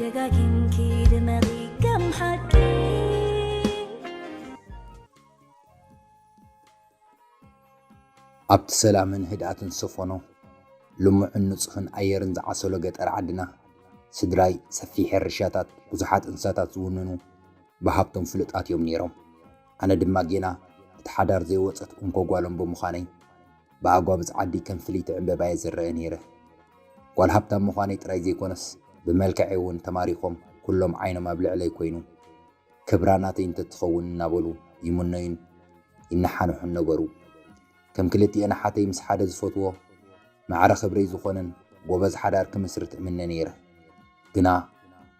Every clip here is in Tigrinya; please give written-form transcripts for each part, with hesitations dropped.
ደጋጊምኪ ድመቂ ከም ሓቂ ኣብቲ ሰላምን ህድኣትን ሰፎኖ ልሙዕን ንጹህን ኣየርን ዝዓሰሎ ገጠር ዓድና ስድራይ ሰፊሕ ሕርሻታት ብዙሓት እንስሳታት ዝውንኑ ብሃብቶም ፍሉጣት እዮም ነይሮም። ኣነ ድማ ጌና እቲ ሓዳር ዘይወፀት እንኮ ጓሎም ብምዃነይ ብኣጓብዝ ዓዲ ከም ፍልይቲ ዕምበባየ ዝረአ ነይረ። ጓል ሃብታም ምዃነይ ጥራይ ዘይኮነስ ብመልክዐ እውን ተማሪኾም ኩሎም ዓይኖም ኣብ ልዕለይ ኮይኑ ክብራ ናተይ እንተትኸውን እናበሉ ይሙነዩን ይነሓንሑን ነበሩ። ከም ክልቲአን ሓተይ ምስ ሓደ ዝፈትዎ ማዕረ ክብረይ ዝኾነን ጎበዝ ሓዳር ክምስርት እምነ ነይረ። ግና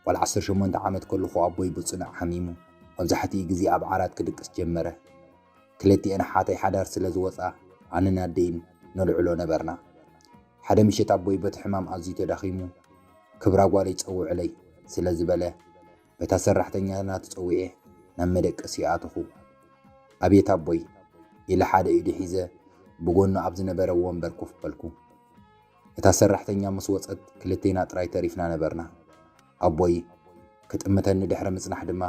ቆል 18 ዓመት ከለኹ ኣቦይ ብጽኑዕ ሓሚሙ መብዛሕትኡ ግዜ ኣብ ዓራት ክድቅስ ጀመረ። ክልቲአን ሓተይ ሓዳር ስለ ዝወፃ ኣነን ኣደይን ነልዕሎ ነበርና። ሓደ ምሸት ኣቦይ በቲ ሕማም ኣዝዩ ተዳኺሙ ክብራ ጓለይ ፀውዕለይ ስለ ዝበለ በታ ሰራሕተኛና ተፀዊዐ ናብ መደቀሲ ኣትኹ። ኣቤት ኣቦይ ኢለ ሓደ ኢዱ ሒዘ ብጎኑ ኣብ ዝነበረ ወንበር ኮፍ በልኩ። እታ ሰራሕተኛ ምስ ወፀት ክልቴና ጥራይ ተሪፍና ነበርና። ኣቦይ ክጥምተኒ ድሕሪ ምጽናሕ ድማ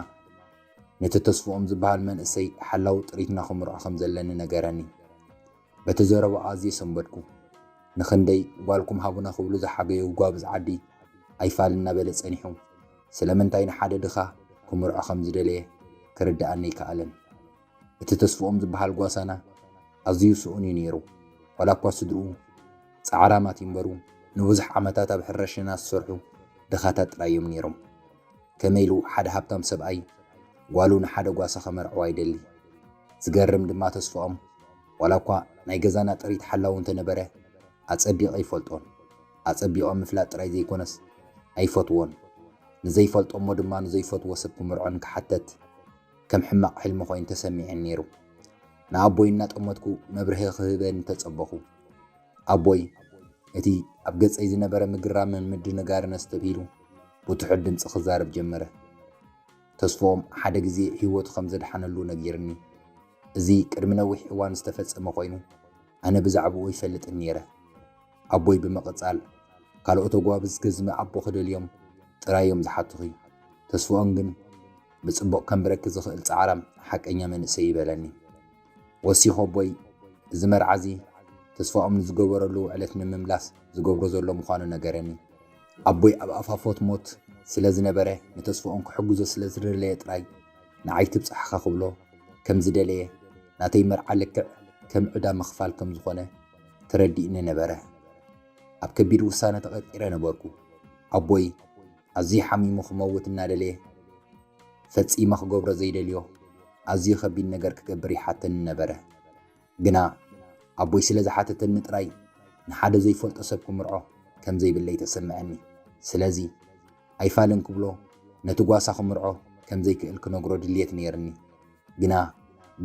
ነቲ ተስፍኦም ዝበሃል መንእሰይ ሓላዊ ጥሪትና ክምርዖ ከም ዘለኒ ነገረኒ። በቲ ዘረባ ኣዝየ ሰንበድኩ። ንኽንደይ ጓልኩም ሃቡና ክብሉ ዝሓገዩ ጓብዝ ዓዲ ኣይፋል እናበለ ጸኒሑ ስለምንታይ ንሓደ ድኻ ክምርዖ ከም ዝደለየ ክርዳኣኒ ይከኣለን። እቲ ተስፍኦም ዝበሃል ጓሳና ኣዝዩ ስኡን እዩ ነይሩ። ዋላ እኳ ስድኡ ፃዕራማት ይንበሩ ንብዙሕ ዓመታት ኣብ ሕርሻና ዝሰርሑ ድኻታት ጥራይ እዮም ነይሮም። ከመይ ኢሉ ሓደ ሃብታም ሰብኣይ ጓሉ ንሓደ ጓሳ ከመርዕዋ ይደሊ። ዝገርም ድማ ተስፍኦም ዋላ እኳ ናይ ገዛና ጥሪት ሓላው እንተነበረ ኣጸቢቐ ይፈልጦን። ኣጸቢቖም ምፍላጥ ጥራይ ዘይኮነስ ኣይፈትዎን። ንዘይፈልጦሞ ድማ ንዘይፈትዎ ሰብ ክምርዖን ክሓተት ከም ሕማቕ ሕልሚ ኮይኑ ተሰሚዐን ነይሩ። ንኣቦይ እናጠመትኩ መብርሂ ክህበኒ ተጸበኹ። ኣቦይ እቲ ኣብ ገጸይ ዝነበረ ምግራምን ምድንጋርን ኣስተብሂሉ ብትሑት ድምፂ ክዛረብ ጀመረ። ተስፎም ሓደ ግዜ ህይወቱ ከም ዘድሓነሉ ነጊርኒ። እዚ ቅድሚ ነዊሕ እዋን ዝተፈጸመ ኮይኑ ኣነ ብዛዕባኡ ይፈልጥን ነይረ። ኣቦይ ብምቕጻል ካልኦት ኣጓብዝ ገዝሚ ኣቦ ክደልዮም ጥራዮም ዝሓትኹ ተስፎኦም ግን ብጽቡቕ ከም ብረኪ ዝኽእል ጻዕራም ሓቀኛ መንእሰይ ይበለኒ። ወሲኹ ኣቦይ እዚ መርዓዚ ተስፋኦም ንዝገበረሉ ዕለት ንምምላስ ዝገብሮ ዘሎ ምዃኑ ነገረኒ። ኣቦይ ኣብ ኣፋፎት ሞት ስለ ዝነበረ ንተስፋኦም ክሕግዞ ስለ ዝደለየ ጥራይ ንዓይ ትብፅሕኻ ክብሎ ከም ዝደለየ ናተይ መርዓ ልክዕ ከም ዕዳ ምኽፋል ከም ዝኾነ ተረዲእኒ ነበረ። ኣብ ከቢድ ውሳነ ተቐጢረ ነበርኩ። ኣቦይ ኣዝዩ ሓሚሙ ክመውት እናደለየ ፈጺመ ክገብሮ ዘይደልዮ ኣዝዩ ከቢድ ነገር ክገብር ይሓተኒ ነበረ። ግና ኣቦይ ስለ ዝሓተተኒ ጥራይ ንሓደ ዘይፈልጦ ሰብ ክምርዖ ከም ዘይብለይ ተሰምዐኒ። ስለዚ ኣይፋልን ክብሎ ነቲ ጓሳ ክምርዖ ከም ዘይክእል ክነግሮ ድልየት ነይርኒ። ግና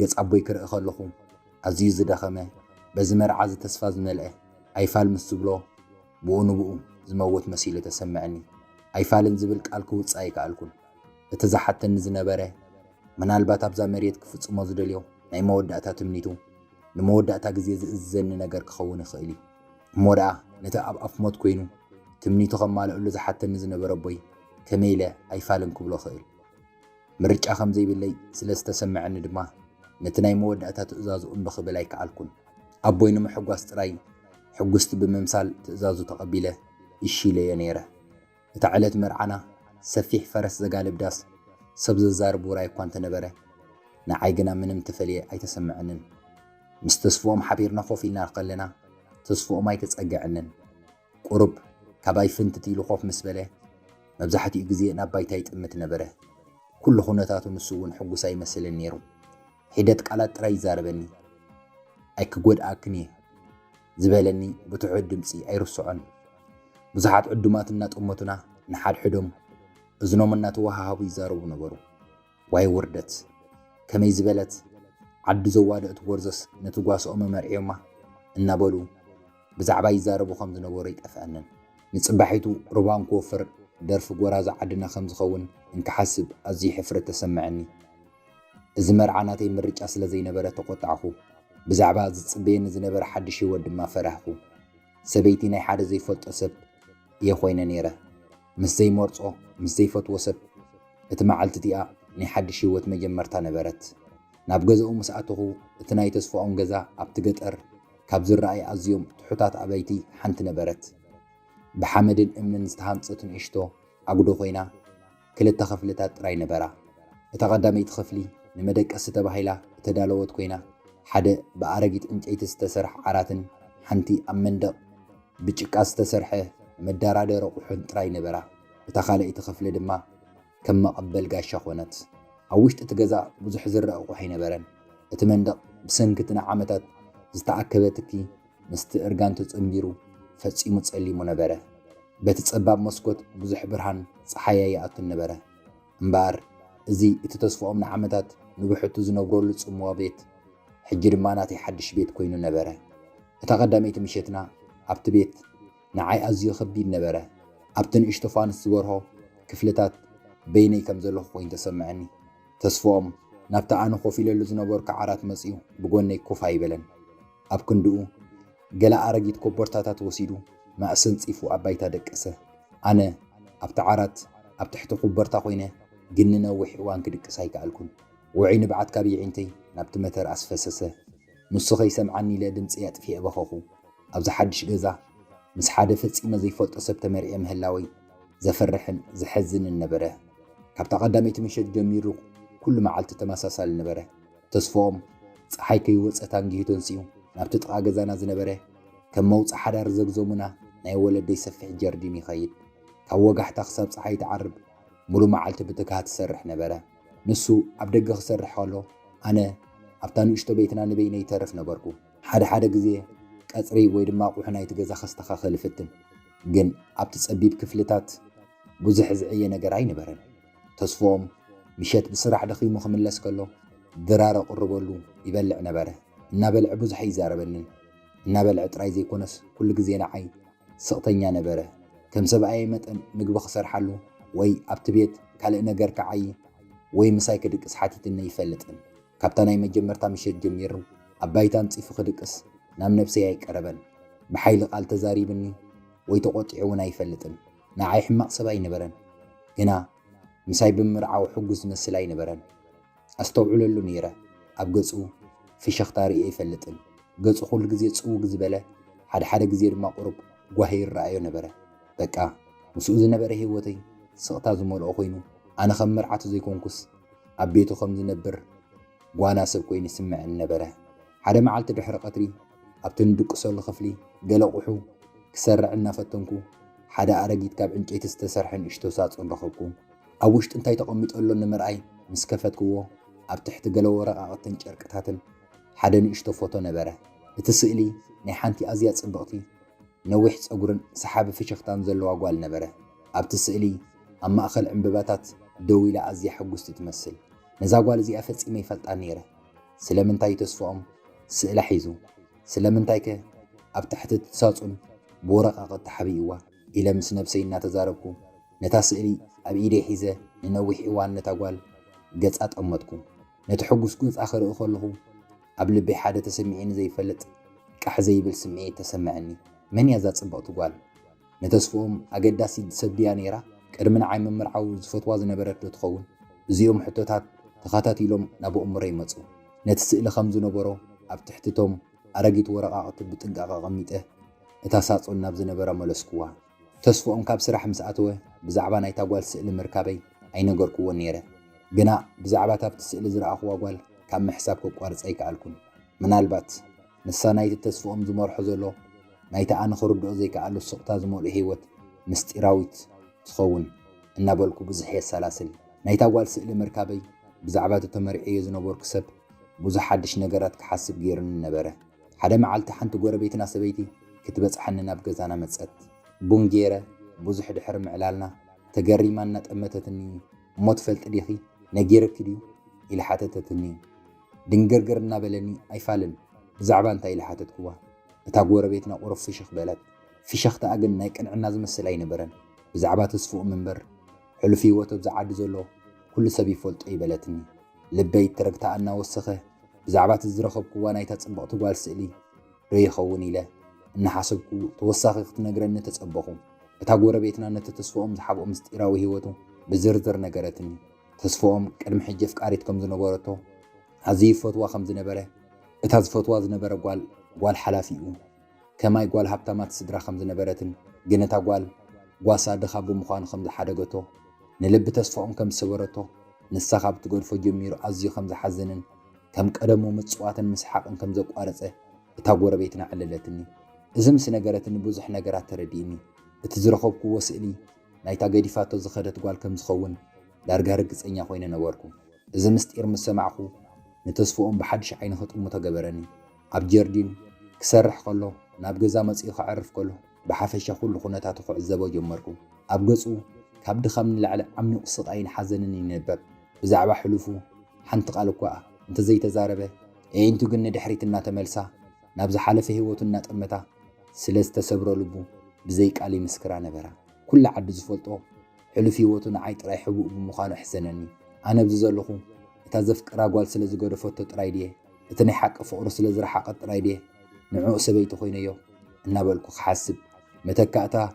ገጽ ኣቦይ ክርኢ ከለኹ ኣዝዩ ዝደኸመ በዚ መርዓዚ ተስፋ ዝመልአ ኣይፋል ምስ ዝብሎ ብኡ ንብኡ ዝመውት መሲሉ ተሰምዐኒ። ኣይፋልን ዝብል ቃል ክውፃእ ኣይከኣልኩን። እቲ ዝሓተኒ ዝነበረ ምናልባት ኣብዛ መሬት ክፍጽሞ ዝደልዮ ናይ መወዳእታ ትምኒቱ ንመወዳእታ ግዜ ዝእዘኒ ነገር ክኸውን ይኽእል እዩ እሞ ደኣ ነቲ ኣብ ኣፍ ሞት ኮይኑ ትምኒቱ ከማልአሉ ዝሓተኒ ዝነበረ ኣቦይ ከመይ ኢለ ኣይፋልን ክብሎ ክእል። ምርጫ ከም ዘይብለይ ስለ ዝተሰምዐኒ ድማ ነቲ ናይ መወዳእታ ትእዛዙ እምቢ ክብል ኣይከኣልኩን። ኣቦይ ንምሕጓስ ጥራይ ሕጉስቲ ብምምሳል ትእዛዙ ተቐቢለ ይሽለየ ነይረ። እታ ዕለት መርዓና ሰፊሕ ፈረስ ዘጋልብ ዳስ ሰብ ዝዛረብ ውራይ እኳ እንተነበረ ንዓይ ግና ምንም ተፈልየ ኣይተሰምዐንን። ምስ ተስፍኦም ሓቢርና ኮፍ ኢልና ከለና ተስፍኦም ኣይተጸግዐንን። ቁሩብ ካባይ ፍንትት ኢሉ ኮፍ ምስ በለ መብዛሕትኡ ግዜ ናብ ባይታ ይጥምት ነበረ። ኩሉ ኩነታቱ ንሱ እውን ሕጉስ ኣይመስልን ነይሩ። ሒደት ቃላት ጥራይ ይዛረበኒ። ኣይክጎድኣክን እየ ዝበለኒ ብትሑት ድምፂ ኣይርስዖን። ብዙሓት ዕዱማት እናጠመቱና ንሓድሕዶም እዝኖም እናተወሃሃቡ ይዛረቡ ነበሩ። ዋይ ውርደት! ከመይ ዝበለት ዓዲ ዘዋደእት ጎርዘስ ነቲ ጓስኦም መርዒዮማ እናበሉ ብዛዕባ ይዛረቡ ከም ዝነበሩ ይጠፍአንን። ንጽባሒቱ ሩባን ክወፍር ደርፊ ጎራዛ ዓድና ከም ዝኸውን እንክሓስብ ኣዝዩ ሕፍረት ተሰምዐኒ። እዚ መርዓ ናተይ ምርጫ ስለ ዘይነበረ ተቆጣዕኹ። ብዛዕባ ዝጽበየኒ ዝነበረ ሓድሽ ህይወት ድማ ፈራሕኩ። ሰበይቲ ናይ ሓደ ዘይፈልጦ ሰብ እየ ኮይነ ነይረ። ምስ ዘይመርጾ ምስ ዘይፈትዎ ሰብ እቲ መዓልቲ እቲኣ ናይ ሓድሽ ህይወት መጀመርታ ነበረት ናብ ገዛኡ ምስ ኣተኹ እቲ ናይ ተስፋኦም ገዛ ኣብቲ ገጠር ካብ ዝረኣይ ኣዝዮም ትሑታት ኣባይቲ ሓንቲ ነበረት ብሓመድን እምንን ዝተሃንፀት ንእሽቶ ኣጉዶ ኮይና ክልተ ክፍልታት ጥራይ ነበራ እታ ቀዳመይቲ ክፍሊ ንመደቀሲ ተባሂላ እተዳለወት ኮይና ሓደ ብኣረጊት ዕንጨይቲ ዝተሰርሐ ዓራትን ሓንቲ ኣብ መንደቕ ብጭቃ ዝተሰርሐ መደራደሪ ኣቑሑን ጥራይ ነበራ እታ ካልአይቲ ክፍሊ ድማ ከም መቐበል ጋሻ ኮነት ኣብ ውሽጢ እቲ ገዛ ብዙሕ ዝረአ ኣቑሑ ኣይነበረን እቲ መንደቕ ብሰንኪ ዓመታት ዝተኣከበ ትኪ ምስቲ እርጋን ተጸምቢሩ ፈጺሙ ጸሊሙ ነበረ በቲ ጸባብ መስኮት ብዙሕ ብርሃን ፀሓይ ይኣቱ ነበረ እምበር እዚ እቲ ተስፋኦም ንዓመታት ንብሕቱ ዝነብረሉ ጽምዋ ቤት ሕጂ ድማ ናተይ ሓድሽ ቤት ኮይኑ ነበረ እታ ቀዳመይቲ ምሸትና ኣብቲ ቤት ንዓይ ኣዝዩ ከቢድ ነበረ ኣብቲ ንእሽቶ ፋንስ ዝበርሆ ክፍልታት በይነይ ከም ዘለኹ ኮይኑ ተሰምዐኒ ተስፋኦም ናብቲ ኣነ ኮፍ ኢለሉ ዝነበርኩ ዓራት መፂኡ ብጎነይ ኮፍ ኣይበለን ኣብ ክንድኡ ገለ ኣረጊት ኮቦርታታት ወሲዱ ማእሰን ፂፉ ኣብ ባይታ ደቀሰ ኣነ ኣብቲ ዓራት ኣብ ትሕቲ ኮቦርታ ኮይነ ግን ንነዊሕ እዋን ክድቅስ ኣይከኣልኩን ውዑይ ንብዓት ካብ ይዒንተይ ናብቲ መተር ኣስፈሰሰ ንሱ ከይሰምዓኒ ኢለ ድምፂ ኣጥፊአ በኸኹ ኣብዚ ሓድሽ ገዛ ምስ ሓደ ፈፂመ ዘይፈልጦ ሰብ ተመሪዐ ምህላወይ ዘፈርሕን ዘሕዝንን ነበረ ካብታ ቀዳመይቲ ምሸት ጀሚሩ ኩሉ መዓልቲ ተመሳሳሊ ነበረ ተስፋኦም ፀሓይ ከይወፀት አንጊሂቶ ንስኡ ናብቲ ጥቓ ገዛና ዝነበረ ከም መውፅእ ሓዳር ዘግዞሙና ናይ ወለደይ ሰፊሕ ጀርዲን ይኸይድ ካብ ወጋሕታ ክሳብ ፀሓይ ትዓርብ ሙሉእ መዓልቲ ብትግሃት ትሰርሕ ነበረ ንሱ ኣብ ደገ ክሰርሕ ከሎ ኣነ ኣብታ ንእሽቶ ቤትና ንበይነይ ተረፍ ነበርኩ ሓደ ግዜ ቀፅሪ ወይ ድማ ኣቑሑ ናይቲ ገዛ ከስተኻኽል ይፍትን ግን ኣብቲ ፀቢብ ክፍልታት ብዙሕ ዝዕየ ነገር ኣይነበረን ተስፋኦም ምሸት ብስራሕ ደኺሙ ክምለስ ከሎ ድራር ቅርበሉ ይበልዕ ነበረ እናበልዕ ብዙሕ ይዛረበንን እናበልዕ ጥራይ ዘይኮነስ ኩሉ ግዜ ንዓይ ስቕተኛ ነበረ ከም ሰብኣይ መጠን ምግቢ ክሰርሓሉ ወይ ኣብቲ ቤት ካልእ ነገር ከዓይ ወይ ምሳይ ክድቅስ ሓቲትኒ ይፈልጥን ካብታ ናይ መጀመርታ ምሸት ጀሚሩ ኣብ ባይታን ፂፉ ክድቅስ ናብ ነብሰይ ኣይቀረበን ብሓይሊ ቃል ተዛሪብኒ ወይ ተቆጢዑ እውን ኣይፈልጥን ንዓይ ሕማቕ ሰብ ኣይነበረን ግና ምሳይ ብምርዓው ሕጉስ ዝመስል ኣይነበረን ኣስተውዕለሉ ነይረ ኣብ ገጹ ፍሽኽታ ርእየ ኣይፈልጥን ገጹ ኩሉ ግዜ ፅውግ ዝበለ ሓደ ግዜ ድማ ቁሩብ ጓሂ ይረኣዮ ነበረ በቃ ምስኡ ዝነበረ ህይወተይ ስቕታ ዝመልኦ ኮይኑ ኣነ ከም መርዓቱ ዘይኮንኩስ ኣብ ቤቱ ከም ዝነብር ጓና ሰብ ኮይኑ ይስምዐኒ ነበረ ሓደ መዓልቲ ድሕሪ ቀትሪ ኣብቲ ንድቅሰሉ ክፍሊ ገለ ኣቑሑ ክሰርዕ እናፈተንኩ ሓደ ኣረጊት ካብ ዕንጨይቲ ዝተሰርሐ ንእሽቶ ሳጹን ረኸብኩ ኣብ ውሽጢ እንታይ ተቐሚጠሎ ንምርኣይ ምስ ከፈትክዎ ኣብ ትሕቲ ገለ ወረቓቕትን ጨርቅታትን ሓደ ንእሽቶ ፎቶ ነበረ እቲ ስእሊ ናይ ሓንቲ ኣዝያ ጽብቕቲ ነዊሕ ፀጉርን ሰሓቢ ፍሽኽታን ዘለዋ ጓል ነበረ ኣብቲ ስእሊ ኣብ ማእኸል ዕምበባታት ደው ኢላ ኣዝያ ሕጉስቲ ትመስል ነዛ ጓል እዚኣ ፈፂመ ይፈልጣ ነይረ ስለምንታይ ተስፋኦም ስእላ ሒዙ ስለምንታይ ከ ኣብ ትሕቲ ትሳጹን ብወረቓቕቲ ተሓቢእዋ ኢለ ምስ ነብሰይ እናተዛረብኩ ነታ ስእሊ ኣብ ኢደይ ሒዘ ንነዊሕ እዋን ነታ ጓል ገጻ ጠመጥኩ ነቲ ሕጉስ ገጻ ክርኢ ከለኹ ኣብ ልበይ ሓደ ተሰሚዒኒ ዘይፈልጥ ቃሕ ዘይብል ስምዒት ተሰምዐኒ መን እያ እዛ ጽብቕቲ ጓል ነተስፋኦም ኣገዳሲ ሰብ ድያ ነይራ ቅድሚ ንዓይ ምምርዓው ዝፈትዋ ዝነበረት ዶ ትኸውን እዚኦም ሕቶታት ተኸታቲሎም ናብ ኣእምሮይ መፁ ነቲ ስእሊ ከም ዝነበሮ ኣብ ትሕቲቶም ኣረጊት ወረቓቕቲ ብጥንቃቐ ቀሚጠ እታ ሳጹን ናብ ዝነበረ መለስኩዋ ተስፋኦም ካብ ስራሕ ምስ ኣተወ ብዛዕባ ናይታ ጓል ስእሊ ምርካበይ ኣይነገርክዎን ነይረ ግና ብዛዕባ ታብቲ ስእሊ ዝረኣኽዋ ጓል ካብ ምሕሳብ ከቋርፅ ኣይከኣልኩን ምናልባት ንሳ ናይቲ ተስፋኦም ዝመርሖ ዘሎ ናይቲ ኣነ ክርድኦ ዘይከኣሉ ስቕታ ዝመልኦ ህይወት ምስጢራዊት ትኸውን እናበልኩ ብዙሕ የሰላስል ናይታ ጓል ስእሊ ምርካበይ ብዛዕባ ተመሪዐዮ ዝነበርኩ ሰብ ብዙሕ ሓድሽ ነገራት ክሓስብ ገይሩኒ ነበረ ሓደ መዓልቲ ሓንቲ ጎረቤትና ሰበይቲ ክትበፅሐኒ ናብ ገዛና መፀት ቡን ገይረ ብዙሕ ድሕሪ ምዕላልና ተገሪማ እናጠመተትኒ እሞ ትፈልጢ ዲኺ ነጊረኪ ድዩ ኢላ ሓተተትኒ ድንግርግር እናበለኒ ኣይፋልን ብዛዕባ እንታይ ኢላ ሓተትክዋ እታ ጎረቤትና ቁሩብ ፍሽኽ በለት ፍሽኽታኣ ግን ናይ ቅንዕና ዝመስል ኣይነበረን ብዛዕባ ተስፍኦም እምበር ሕሉፍ ህይወቱ ብዝዓዲ ዘሎ ኩሉ ሰብ ይፈልጦ ይበለትኒ ልበይ ተረግታ እናወሰኸ ብዛዕባ ዝረኸብክዋ ናይታ ጽብቕቲ ጓል ስእሊ ዶ ይኸውን ኢለ እናሓሰብኩ ተወሳኺ ክትነግረኒ ተጸበኹ እታ ጎረቤትና ነቲ ተስፍኦም ዝሓብኦ ምስጢራዊ ህይወቱ بزرزر نجرتني تسفهم قدم حجة فقاريت كم زنبرته عزيف فتوى خم زنبره اتاز فتوى زنبره قال حلافيو كما يقال هبتامات صدرا خم زنبرتن جنتا قال صاد خابو مخان خم زحدقته نلب تسفهم كم سبرته نسخاب تقول فجمير عزي خم زحزنن كم قدمو مصواتن مسحقن كم زقارصه اتا غوربيتنا عللتني ازمس نجرتني بزح نجرات ترديني اتزرخبكو وسئلي نايتا غديفاتو زخدت قال كم زخون دارغا رغصኛ ኮይነ ነበርኩ እዚ ምስጢር መስማዕኹ ንተስፎኦም በሓድሽ ዓይነ خطሙ ተገበረኒ ኣብ ጀርዲን ክሰርሕ ከሎ ናብ ገዛ መጽኢ ክዓርፍ ከሎ በሓፈሻ ኩሉ ኩነታቱ ክዕዘቦ ጀመርኩ ኣብ ገጹ ካብ ድኻም ንላዕሊ ዓሚቕ ስቃይን ሓዘንን ይነበብ ብዛዕባ ሕሉፉ ሓንቲ ቃል እኳ እንተ ዘይተዛረበ ኤንቱ ግን ንድሕሪት እናተመልሳ ናብ ዝሓለፈ ህይወቱ እናጠመታ ስለ ዝተሰብሮ ልቡ ብዘይ ቃል ይምስክራ ነበራ ኩሉ ዓዲ ዝፈልጦ حلو في وطن عيط راي حبوب بمخانو حسنني انا بزلخو اتا زفقرا قال سلا زغدفوتو طرايديه اتني حق فقر سلا زرحقت طرايديه نعو سبيت خوينيو انا بالكو حاسب متكاتا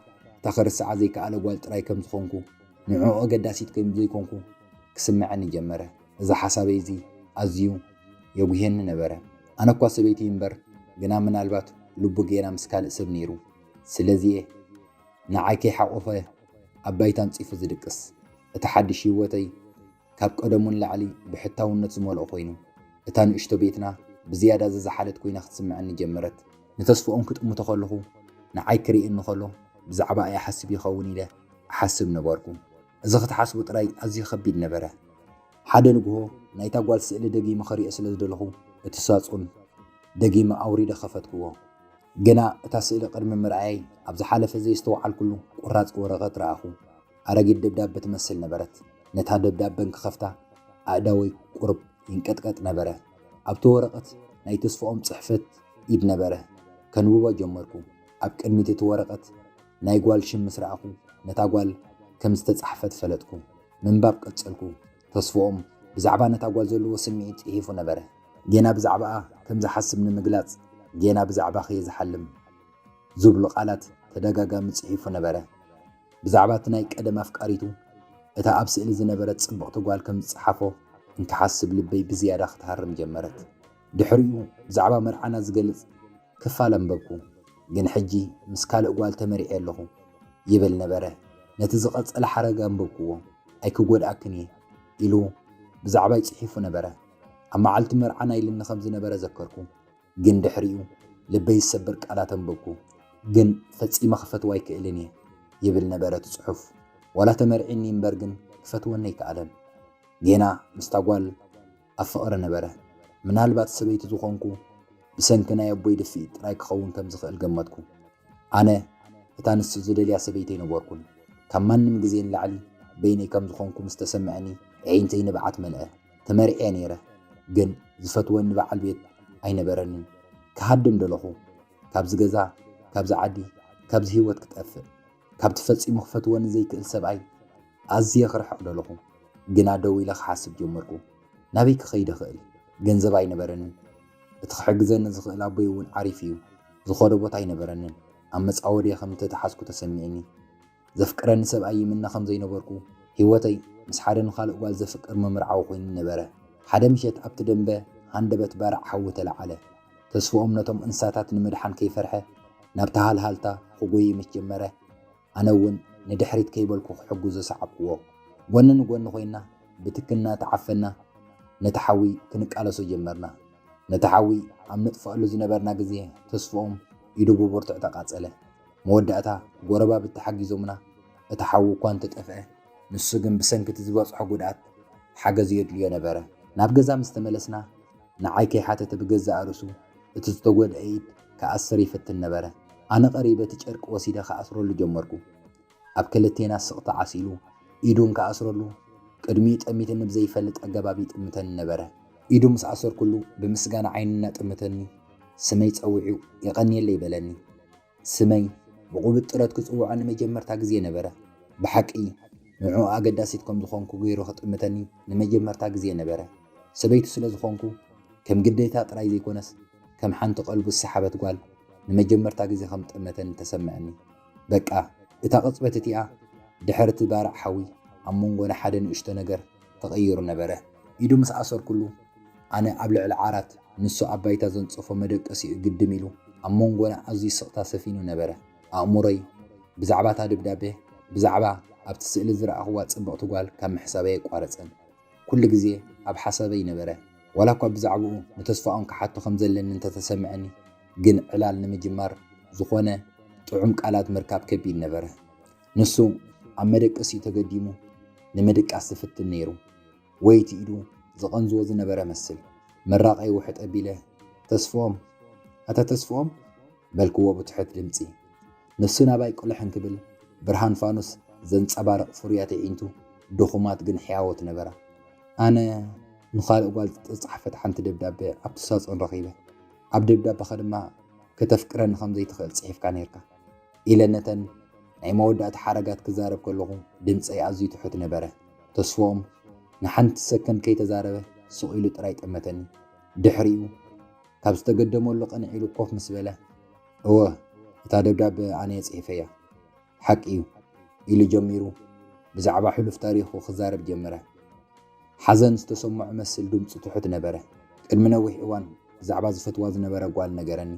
تاخر الساعه زي كاله قال طراي كم زخونكو نعو قداسيت كم زي كونكو كسمعني جمره اذا حسابي زي ازيو يوهن نبره انا كو سبيتي ينبر غنا منالبات لبو غينا مسكال اسب نيرو سلازي نعاكي حقوفه أبايتان صيف زدقس اتحدش هيوتي كاب قدمون لعلي بحتاونت زمولو خوينو اتان اشتو بيتنا بزياده زحالت كوينا تسمعني جمرت نتصفؤون كتقمو تخلخو نعاي كري انو خلو بزعبا اي حسب يخوني له احسب نباركم اذا تحسبو طراي ازي خبيد نبره حدا نغو نايتا قال سئل دقي مخري اسل زدلخو اتساصون دقي ما اوريد خفتكو جنا تاسئل قدم مرعي ابز حالف زي استوعل كله قراص ورقت راخو ارغي دبداب تمثل نبرت نتا دبداب بنك خفتا اعداوي قرب ينقطقط نبره ابتو ورقت ناي تسفوم صحفت يد نبره كنوبا جمركو اب قدميت ورقت ناي قال شم مسراخو نتا قال كم استصحفت فلتكو من باب قصلكو تسفوم بزعبا نتا قال زلو سميت يفو نبره جنا بزعبا كم زحسب من مغلاص جينا بزعبا خي زحلم زبل قالات تدغاغام صحيفو نبره بزعبات ناي قدم افقاريتو اتا ابسئل زنبرت صبقت قال كم صحفو انت حاسب لبي بزياده ختحرم جمرت دحريو بزعبا مرعنا زغلص كفالم بكو جن حجي مسكال قال تمري يلهو يبل نبره نتزقصل حرغام بكو ايكو غود اكني يلو بزعبا صحيفو نبره اما علت مرعنا يلن خمز نبره ذكركم جن دحريو لبي يسبر قالاتن بكو جن فصي مخفت واي كإلني يبل نبرت صحف ولا تمرعني مبرجن كفتوني كعلم جينا مستقبل افقر نبره من هالبات سبيت زخونكو بسنكنا يبوي دفي رايك خون كم زخل جمدكو انا اتانس زدليا سبيتي نبوركن كمانم غزين لعلي بيني كم زخونكو مستسمعني عينتي نبعت ملأ تمرعي نيره جن زفتون نبع البيت اي نبرنن كهدم دلخو كابز غزا كابز عدي كابز هيوت كتقفل كاب تفصي مخفتون زي كل سبعي ازي خرح دلخو جنا دوي لخ حاسب جمركو نبيك خيد خيل ገንዘብ አይነበረንን እትخحግዘን ዝኽእል አቦይውን ዓሪፍዩ ዝኸደ ቦታ አይነበረንን አመጻወዲ ከምተ ተሓስኩ ተሰሚዕኒ ዘፍቅረን ሰብኣይ ምና ከም ዘይነበርኩ ህይወተይ ምስ ሓደ ንኻልእ ጓል ዘፍቅር መምርዓው ኮይኑ ነበረ ሓደ ምሸት ኣብቲ ደንበ ሃንደበት ባርዕ ሓዊ ተለዓለ ተስፎኦም ነቶም እንስሳታት ንምድሓን ከይፈርሐ ናብታ ሃልሃልታ ክጎይ ምስ ጀመረ ኣነ እውን ንድሕሪት ከይበልኩ ክሕጉዞ ሰዓብክዎ ጎኒ ንጎኒ ኮይና ብትክና ተዓፈና ነተሓዊ ክንቃለሶ ጀመርና ነተሓዊ ኣብ ንጥፈአሉ ዝነበርና ግዜ ተስፎኦም ኢዱ ብብርቱዕ ተቃጸለ መወዳእታ ጎረባ ብትሓጊዞምና እተሓዊ እኳ እንተጠፍአ ንሱ ግን ብሰንኪቲ ዝበፅሖ ጉድኣት ሓገዝ የድልዮ ነበረ ናብ ገዛ ምስ ተመለስና ንዓይ ከይሓተተ ብገዛእ ርእሱ እቲ ዝተጎድአ ኢድ ከኣስር ይፍትን ነበረ ኣነ ቀሪበ እቲ ጨርቂ ወሲደ ከኣስረሉ ጀመርኩ ኣብ ክልቴና ስቕቲ ዓሲሉ ኢዱን ከኣስረሉ ቅድሚ ጠሚትን ብዘይፈልጥ ኣገባቢ ጥምተን ነበረ ኢዱ ምስ ኣሰርኩሉ ብምስጋና ዓይንና ጥምተኒ ስመይ ፀውዒው የቐኒየለ ይበለኒ ስመይ ብቑብጥ ጥረት ክፅውዖ ንመጀመርታ ግዜ ነበረ ብሓቂ ንዑ ኣገዳሲት ከም ዝኾንኩ ገይሩ ክጥምተኒ ንመጀመርታ ግዜ ነበረ ሰበይቲ ስለ ዝኾንኩ ከም ግዴታ ጥራይ ዘይኮነስ ከም ሓንቲ ቀልቡ ሰሓበት ጓል ንመጀመርታ ግዜ ከም ጥምተኒ ተሰምዐኒ በቃ እታ ቅፅበት እቲኣ ድሕርቲ ባርዕ ሓዊ ኣብ መንጎና ሓደ ንእሽቶ ነገር ተቐይሩ ነበረ። ኢዱ ምስ ኣሰር ኩሉ ኣነ ኣብ ልዕሊ ዓራት ንሱ ኣብ ባይታ ዘንጽፎ መደቀሲ ግድም ኢሉ ኣብ መንጎና ኣዝዩ ስቕታ ሰፊኑ ነበረ። ኣእሙሮይ ብዛዕባ እታ ደብዳቤ ብዛዕባ ኣብቲ ስእሊ ዝረኣኽዋ ጽብቕቲ ጓል ካብ ምሕሳበይ ቋረፀን። ኩሉ ግዜ ኣብ ሓሳበይ ነበረ። ዋላ እኳ ብዛዕባኡ ንተስፋኦም ክሓቶ ከም ዘለኒ እንተተሰምዐኒ ግን ዕላል ንምጅማር ዝኾነ ጥዑም ቃላት ምርካብ ከቢድ ነበረ። ንሱ ኣብ መደቀሲ ተገዲሙ ንምድቃስ ዝፍትን ነይሩ። ወይቲ ኢዱ ዝቐንዝዎ ዝነበረ መስል መራቐይ ውሕጥ ኣቢለ ተስፎም ኣታ ተስፎም በልክዎ ብትሕት ድምፂ። ንሱ ናባይ ቁልሕን ክብል ብርሃን ፋኑስ ዘንጸባርቕ ፍርያት ዒንቱ ድኹማት ግን ሕያወት ነበራ። ኣነ ንኻልእ ጓል ዝተጻሕፈት ሓንቲ ደብዳቤ ኣብቲ ሳጹን ረኺበ። ኣብ ደብዳቤኻ ድማ ከተፍቅረኒ ከም ዘይትኽእል ጽሒፍካ ነርካ ኢለ ነተን ናይ መወዳእቲ ሓረጋት ክዛረብ ከለኹ ድምፀይ ኣዝዩ ትሑት ነበረ። ተስፎም ንሓንቲ ሰከንድ ከይተዛረበ ስቕ ኢሉ ጥራይ ጠመተኒ። ድሕሪኡ ካብ ዝተገደመሉ ቐንዒ ኢሉ ኮፍ ምስ በለ እወ እታ ደብዳቤ ኣነ የጽሒፈ እያ ሓቂ እዩ ኢሉ ጀሚሩ ብዛዕባ ሕሉፍ ታሪኹ ክዛረብ ጀመረ። ሓዘን ዝተሰምዖ መስል ድምፁ ትሑት ነበረ። ቅድሚ ነዊሕ እዋን ብዛዕባ ዝፈትዋ ዝነበረ ጓል ነገረኒ።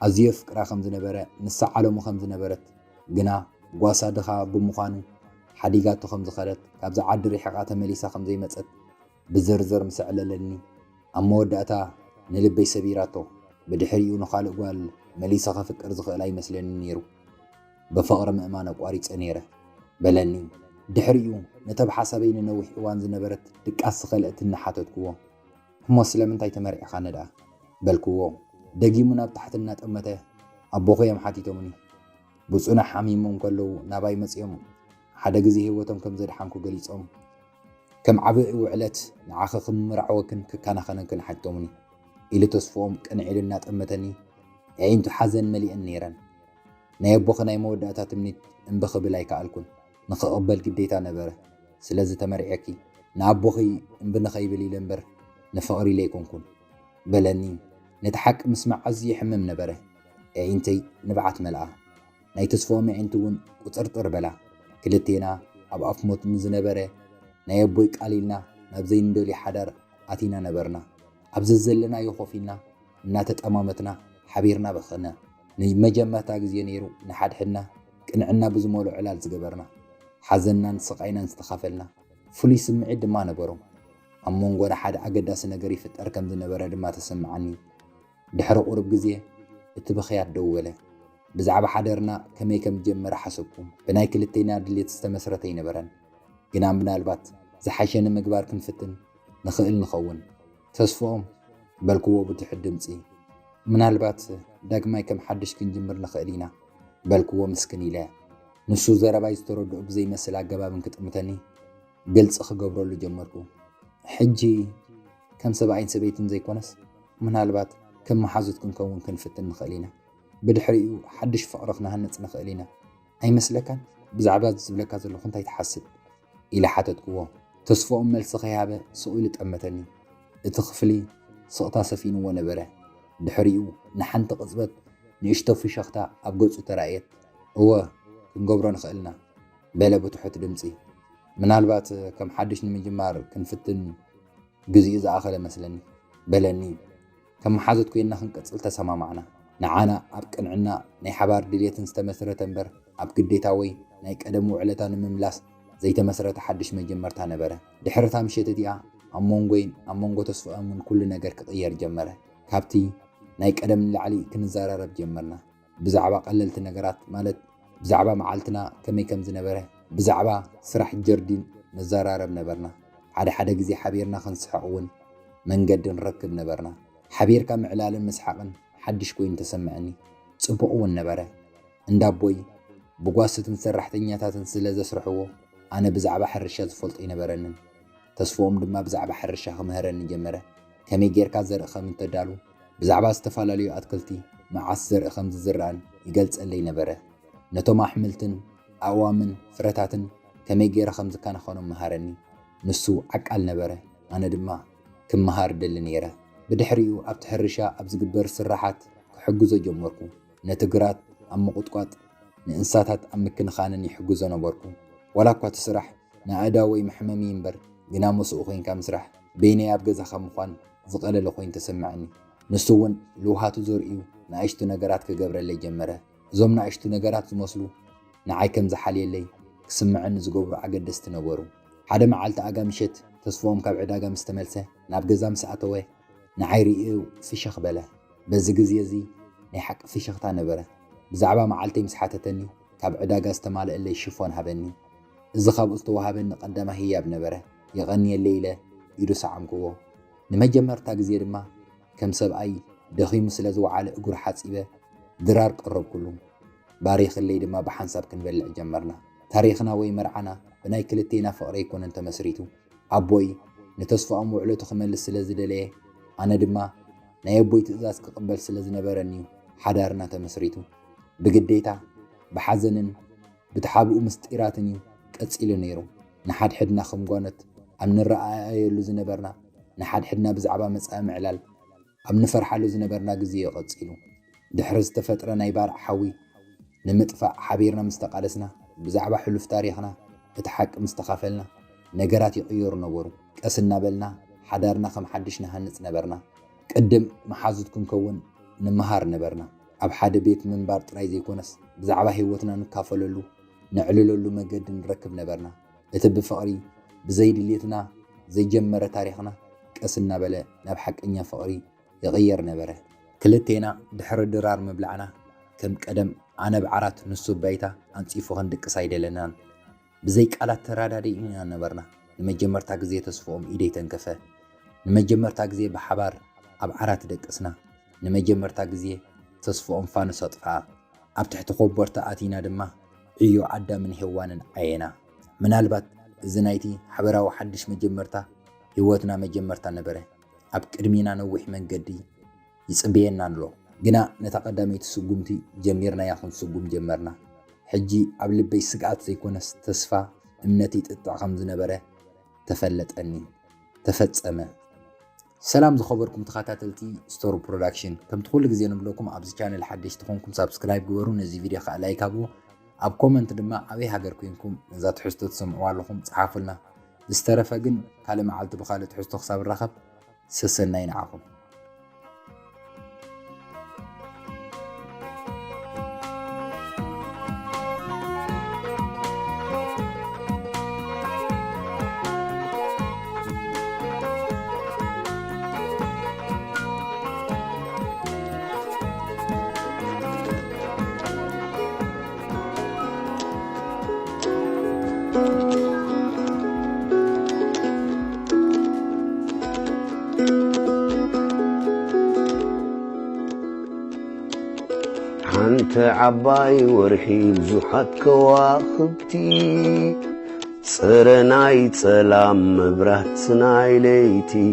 ኣዝየ ፍቅራ ከም ዝነበረ ንሳ ዓለሙ ከም ዝነበረት ግና ጓሳ ድኻ ብምዃኑ ሓዲጋቶ ከም ዝኸደት ካብዚ ዓዲ ሪሕቓ ተመሊሳ ከም ዘይመፀት ብዝርዝር ምስዕለለኒ። ኣብ መወዳእታ ንልበይ ሰቢራቶ ብድሕሪኡ ንኻልእ ጓል መሊሳ ኸፍቅር ዝኽእል ኣይመስለኒ ነይሩ። ብፍቕሪ ምእማን ኣቋሪፀ ነይረ በለኒ። ድሕሪኡ ነተ ብሓሳበይ ንነዊሕ እዋን ዝነበረት ድቃስ ዝኸልአት እናሓተትክዎ እሞ ስለምንታይ ተመሪዕኻ ነድኣ በልክዎ። ደጊሙ ናብ ታሕቲ እናጠመተ ኣቦኸዮም ሓቲቶምኒ ብፁናሕ ሓሚሞም ከለዉ ናባይ መፂኦም ሓደ ግዜ ህይወቶም ከም ዘድሓንኩ ገሊፆም ከም ዓብዪ ውዕለት ንዓኸ ክምርዓወክን ክከናኸነክን ሓቲቶምኒ ኢሉ ተስፎኦም ቅንዒሉ እናጠመተኒ ዒንቱ ሓዘን መሊአን ነይረን። ናይ ኣቦኸ ናይ መወዳእታ ትምኒት እምብኽብል ኣይከኣልኩን ንኽቕበል ግዴታ ነበረ። ስለዚ ተመሪዐኪ ንኣቦኺ እምብንኸይብል ኢለ እምበር ንፍቕሪ ኢለ ኣይኮንኩን በለኒ። ነቲ ሓቂ ምስማዕ ኣዝዩ ይሕምም ነበረ። ዒንተይ ንብዓት መልኣ። ናይ ተስፎኦም ዒንቱ እውን ቁፅርጥር በላ። ክልቴና ኣብ ኣፍ ሞት ንዝነበረ ናይ ኣቦይ ቃል ኢልና ናብ ዘይንደልዮ ሓዳር ኣቲና ነበርና። ኣብዚ ዘለናዮ ኮፍ ኢልና እናተጠማመትና ሓቢርና በኸና። ንመጀመርታ ግዜ ነይሩ ንሓድሕድና ቅንዕና ብዝመልኦ ዕላል ዝገበርና። ሓዘናን ስቃይናን ዝተኻፈልና ፍሉይ ስምዒት ድማ ነበሮ። ኣብ መንጎና ሓደ ኣገዳሲ ነገር ይፍጠር ከም ዝነበረ ድማ ተሰምዓኒ። ድሕሪ ቁሩብ ግዜ እቲ ብኽያት ደወለ። ብዛዕባ ሓደርና ከመይ ከም ጀመረ ሓሰብኩም። ብናይ ክልቴና ድሌት ዝተመስረተ ይነበረን ግና ምናልባት ዝሓሸ ንምግባር ክንፍትን ንኽእል ንኸውን። ተስፎኦም በልክዎ ብትሕት ድምፂ ምናልባት ዳግማይ ከም ሓድሽ ክንጅምር ንኽእል ኢና በልክዎ ምስክን ኢለ። ንሱ ዘረባይ ዝተረድኦ ብዘይመስል ኣገባብን ክጥምተኒ ግልፂ ክገብረሉ ጀመርኩ። ሕጂ ከም ሰብኣይን ሰበይትን ዘይኮነስ ምናልባት ከም መሓዙት ክንከውን ክንፍትን ንኽእል ኢና። ብድሕሪኡ ሓድሽ ፍቕሪ ክነሃንፅ ንኽእል ኢና ኣይመስለካን? ብዛዕባ ዝብለካ ዘለኹ እንታይ ትሓስብ ኢለ ሓተትክዎ። ተስፎኦም መልሲ ከይሃበ ስቕ ኢሉ ጠመተኒ። እቲ ክፍሊ ስቕታ ሰፊንዎ ነበረ። ድሕሪኡ ንሓንቲ ቅጽበት ንእሽቶ ፍሸኽታ ኣብ ገጹ ተራእየት። እወ ክንገብሮ ንኽእልና በለ ብትሑት ድምፂ። ምናልባት ከም ሓድሽ ንምጅማር ክንፍትን ግዜኡ ዝኣኸለ መስለኒ በለኒ። ከም መሓዙት ኮይንና ክንቀጽል ተሰማማዕና። ንዓና ኣብ ቅንዕና ናይ ሓባር ድሌትን ዝተመስረተ እምበር ኣብ ግዴታ ወይ ናይ ቀደም ውዕለታ ንምምላስ ዘይተመስረተ ሓድሽ መጀመርታ ነበረ። ድሕርታ ምሸት እቲኣ ኣብ መንጎይን ኣብ መንጎ ተስፎኦምን ኩሉ ነገር ክቕየር ጀመረ። ካብቲ ናይ ቀደም ንላዕሊ ክንዘራረብ ጀመርና። ብዛዕባ ቀለልቲ ነገራት ማለት ብዛዕባ መዓልትና ከመይ ከም ዝነበረ፣ ብዛዕባ ስራሕ ጀርዲን ንዘራረብ ነበርና። ሓደ ግዜ ሓቢርና ክንስሐቕ እውን መንገዲ ንረክብ ነበርና። ሓቢርካ ምዕላልን ምስሓቕን ሓድሽ ኮይኑ ተሰምዐኒ። ጽቡቕ እውን ነበረ። እንዳቦይ ብጓስትን ሰራሕተኛታትን ስለ ዘስርሕዎ ኣነ ብዛዕባ ሕርሻ ዝፈልጦ ይነበረንን። ተስፎኦም ድማ ብዛዕባ ሕርሻ ክምህረኒ ጀመረ። ከመይ ጌርካ ዘርኢ ከም እንተዳሉ፣ ብዛዕባ ዝተፈላለዩ ኣትክልቲ መዓስ ዘርኢ ከም ዝዝርአን ይገልጸለይ ነበረ። ነቶም ኣሕምልትን ኣእዋምን ፍረታትን ከመይ ጌረ ከም ዝከናኸኖም መሃረኒ። ንሱ ዓቃል ነበረ፣ ኣነ ድማ ክመሃር ደሊ ነይረ። ብድሕሪኡ ኣብቲ ሕርሻ ኣብ ዝግበር ስራሓት ክሕግዞ ጀመርኩ። ነቲ ግራት ኣብ ምቁጥቋጥ ንእንስሳታት ኣብ ምክንኻንን ይሕግዞ ነበርኩ። ዋላ እኳ እቲ ስራሕ ንኣዳ ወይ መሕመሚ እምበር ግና መስኡ ኮይንካ ምስራሕ በይነይ ኣብ ገዛኻ ምዃን ዝቐለለ ኮይኑ ተሰምዐኒ ንሱ እውን ልውሃቱ ዘርእዩ ንኣሽቱ ነገራት ክገብረለይ ጀመረ እዞም ንኣሽቱ ነገራት ዝመስሉ ንዓይ ከም ዝሓልየለይ ክስምዐኒ ዝገብሩ ኣገደስቲ ነበሩ ሓደ መዓልቲ ኣጋምሸት ተስፎኦም ካብ ዕዳጋ ምስ ተመልሰ ናብ ገዛ ምስ ኣተወ ንዓይ ርእዩ ፍሽኽ በለ በዚ ግዜ እዚ ናይ ሓቂ ፍሽኽታ ነበረ ብዛዕባ መዓልተይ ምስ ሓተተኒ ካብ ዕዳጋ ዝተማልአለይ ሽፎን ሃበኒ እዚ ካብኡ ዝተዋሃበኒ ቀዳማ ህያብ ነበረ የቐኒየለይ ኢለ ኢዱ ሰዓምክዎ ንመጀመርታ ግዜ ድማ ከም ሰብኣይ ደኺሙ ስለ ዝወዓለ እጉር ሓፂበ ድራር ቀረብኩሉ ባሪኽለይ ድማ ብሓንሳብ ክንበልዕ ጀመርና ታሪኽና ወይ መርዓና ብናይ ክልቴና ፍቕሪ ኣይኮነን ተመስሪቱ ኣቦይ ንተስፋኦም ውዕለቱ ክመልስ ስለ ዝደለየ ኣነ ድማ ናይ ኣቦይ ትእዛዝ ክቕበል ስለ ዝነበረኒ ሓዳርና ተመስሪቱ ብግዴታ ብሓዘንን ብተሓብኡ ምስጢራትን እዩ ቀፂሉ ነይሩ ንሓድሕድና ከም ጓኖት ኣብ ንረኣየሉ ዝነበርና ንሓድሕድና ብዛዕባ መጻኢ ምዕላል ኣብ ንፈርሓሉ ዝነበርና ግዜ ይቐፂሉ ድሕሪ ዝተፈጥረ ናይ ባርዕ ሓዊ ንምጥፋእ ሓቢርና ምስ ተቃለስና ብዛዕባ ሕሉፍ ታሪኽና እቲ ሓቂ ምስ ተኻፈልና ነገራት ይቕየሩ ነበሩ ቀስ እናበልና ሓዳርና ከም ሓድሽ ንሃንጽ ነበርና ቅድም መሓዙት ክንከውን ንምሃር ነበርና ኣብ ሓደ ቤት ምንባር ጥራይ ዘይኮነስ ብዛዕባ ህይወትና ንካፈለሉ ንዕልለሉ መገዲ ንረክብ ነበርና እቲ ብፍቕሪ ብዘይድልየትና ዘይጀመረ ታሪኽና ቀስ እናበለ ናብ ሓቀኛ ፍቕሪ ይቕየር ነበረ ክልቴና ድሕሪ ድራር ምብላዕና ከም ቀደም ኣነ ብዓራት ንሱ ባይታ ኣንፂፉ ክንድቅስ ኣይደለናን ብዘይ ቃላት ተራዳዲእና ነበርና ንመጀመርታ ግዜ ተስፎኦም ኢደይ ተንከፈ ንመጀመርታ ግዜ ብሓባር ኣብ ዓራት ደቅስና ንመጀመርታ ግዜ ተስፎኦም ፋኑስ ኣጥፍኣ ኣብ ትሕቲ ኮቦርታ ኣቲና ድማ እዩ ኣዳምን ሔዋንን ዓየና ምናልባት እዚ ናይቲ ሓበራዊ ሓድሽ መጀመርታ ህይወትና መጀመርታ ነበረ ኣብ ቅድሚና ነዊሕ መንገዲ ይጽበየና ኣሎ ግና ነታ ቀዳመይቲ ስጉምቲ ጀሚርና ያኹን ስጉም ጀመርና ሕጂ ኣብ ልበይ ስግኣት ዘይኮነስ ተስፋ እምነተይ ጥጥዕ ከም ዝነበረ ተፈለጠኒ ተፈጸመ ሰላም ዝኸበርኩም ተኸታተልቲ ስቶሪ ፕሮዳክሽን ከምቲ ኩሉ ግዜ ንብለኩም ኣብዚ ቻነል ሓደሽቲ ኮንኩም ሳብስክራይብ ግበሩ ነዚ ቪድዮ ከዓ ላይክ አግቡ ኣብ ኮመንት ድማ ኣበይ ሃገር ኮይንኩም ነዛ ትሕዝቶ ትሰምዑ ኣለኹም ጽሓፉልና ዝተረፈ ግን ካልእ መዓልቲ ብኻልእ ትሕዝቶ ክሳብ ንራኸብ ሰሰናይ ንዓኹም أنت عباي ورحي بزحات كواخبتي صرناي سلام مبرهتناي ليتي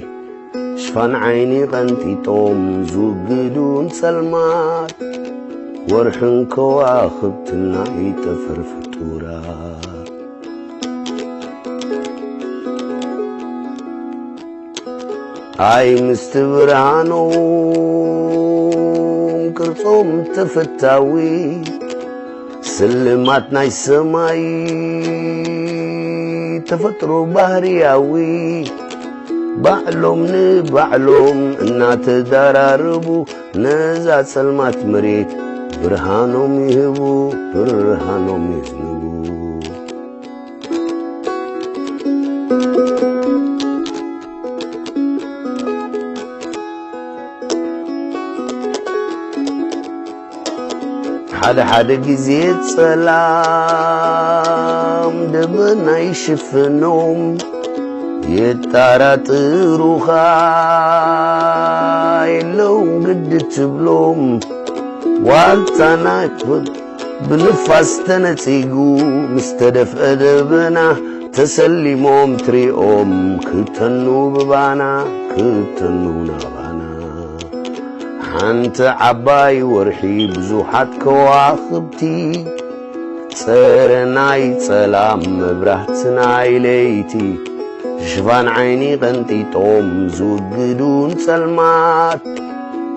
شفان عيني غنتي توم زوجدون سلمات ورحن كواخبتنا يتفرفتورا هاي مستبرانو ቅርጾም ተፈታዊ ስልማት ናይ ሰማይ ተፈጥሮ ባህርያዊ ባዕሎም ንባዕሎም እናተዳራርቡ ነዛ ጸልማት መሬት ብርሃኖም ይህቡ ብርሃኖም ይዝንቡ حدا جزيت سلام دبنا يشفنهم يتارطرو خايلهم قد تبلوم والتنا بنفاس تنتيقو مستدف أدبنا تسلمهم تريهم كتنو ببانا كتنو نبانا أنت عباي ورحي بزوحات كواخبتي صرناي سلام مبرهتناي ليتي شفان عيني غنتي توم زوجدون سلمات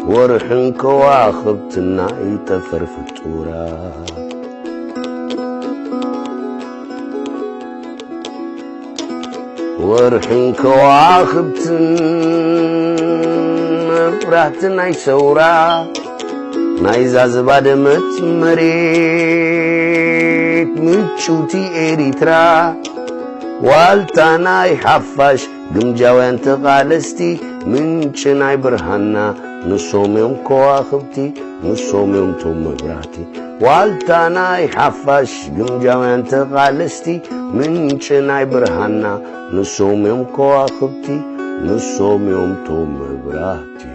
ورحن كواخبتنا يتفرفتورا ورحن كواخبتن مبراتن اي سورا نايزا زبادمت مريت متشوتي اريترا والتاناي حفاش قمجاوين تقالستي منشناي برهانا نصوم يوم كواخبتي نصوم يوم توم مبراتي والتاناي حفاش قمجاوين تقالستي منشناي برهانا نصوم يوم كواخبتي نصوم يوم توم مبراتي